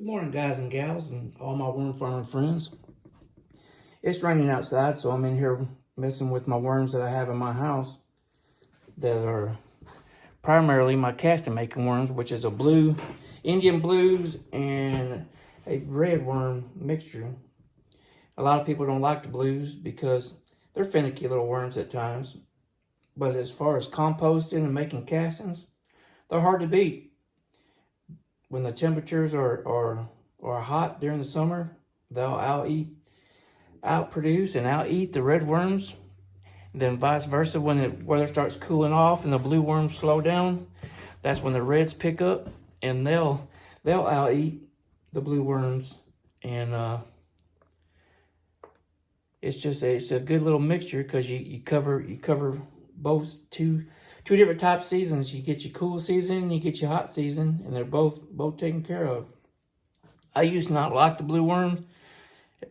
Good morning, guys and gals, and all my worm farming friends. It's raining outside, so I'm in here messing with my worms that I have in my house that are primarily my casting making worms, which is a blue, Indian blues, and a red worm mixture. A lot of people don't like the blues because they're finicky little worms at times, but as far as composting and making castings, they're hard to beat. When the temperatures are hot during the summer, they'll outproduce and out-eat the red worms. Then vice versa, when the weather starts cooling off and the blue worms slow down, that's when the reds pick up and they'll out-eat the blue worms. And it's a good little mixture because you cover both two different type seasons. You get your cool season and you get your hot season, and they're both taken care of. I used to not like the blue worms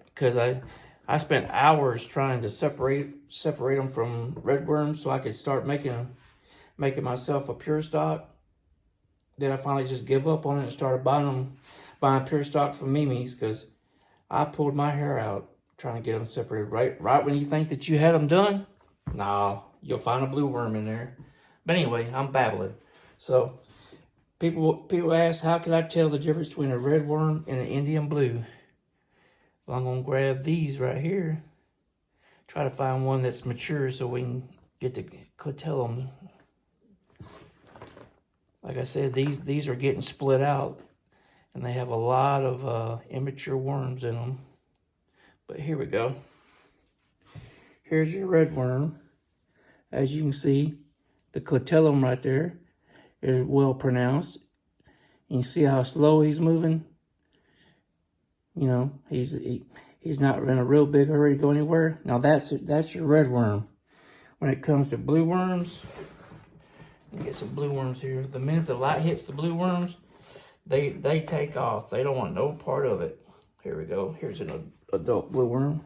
because I spent hours trying to separate them from red worms so I could start making myself a pure stock. Then I finally just give up on it and started buying pure stock from Mimi's because I pulled my hair out trying to get them separated. Right when you think that you had them done, nah, you'll find a blue worm in there. But anyway, I'm babbling. So people ask, how can I tell the difference between a red worm and an Indian blue? So I'm gonna grab these right here. Try to find one that's mature so we can get the clitellum. Like I said, these are getting split out, and they have a lot of immature worms in them. But here we go. Here's your red worm. As you can see, the clitellum right there is well pronounced. You see how slow he's moving? You know, he's not in a real big hurry to go anywhere. Now that's your red worm. When it comes to blue worms, let me get some blue worms here. The minute the light hits the blue worms, they take off. They don't want no part of it. Here we go. Here's an adult blue worm.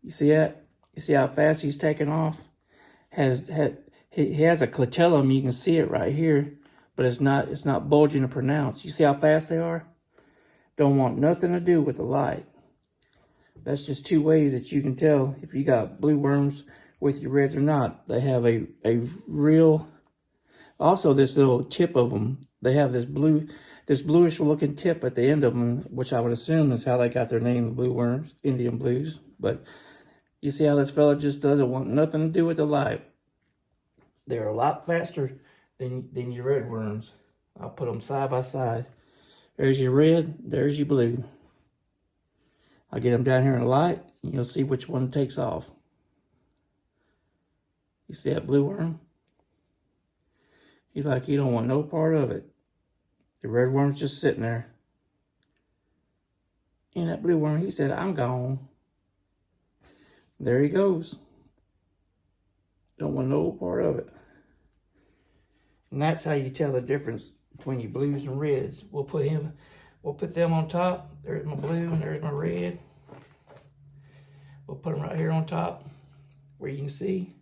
You see that? You see how fast he's taking off? He has a clitellum. You can see it right here, but it's not bulging or pronounced. You see how fast they are? Don't want nothing to do with the light. That's just two ways that you can tell if you got blue worms with your reds or not. They have a real, also this little tip of them, they have this bluish looking tip at the end of them, which I would assume is how they got their name, the blue worms, Indian blues. But you see how this fella just doesn't want nothing to do with the light. They're a lot faster than your red worms. I'll put them side by side. There's your red, there's your blue. I'll get them down here in the light, and you'll see which one takes off. You see that blue worm? He's like, he don't want no part of it. The red worm's just sitting there. And that blue worm, he said, I'm gone. There he goes. Don't want no part of it. And that's how you tell the difference between your blues and reds. We'll put them on top. There's my blue and there's my red. We'll put them right here on top where you can see.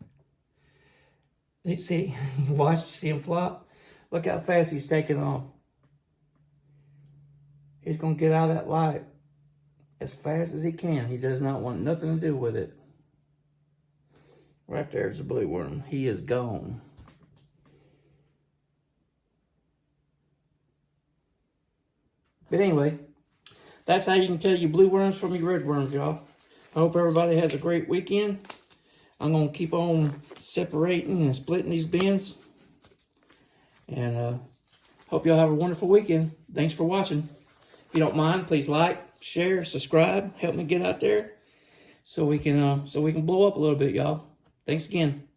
See, watch, you see him flop? Look how fast he's taking off. He's gonna get out of that light as fast as he can. He does not want nothing to do with it. Right there's the blue worm. He is gone. But anyway, that's how you can tell your blue worms from your red worms, y'all. I hope everybody has a great weekend. I'm going to keep on separating and splitting these bins. And hope y'all have a wonderful weekend. Thanks for watching. If you don't mind, please like, share, subscribe. Help me get out there so we can blow up a little bit, y'all. Thanks again.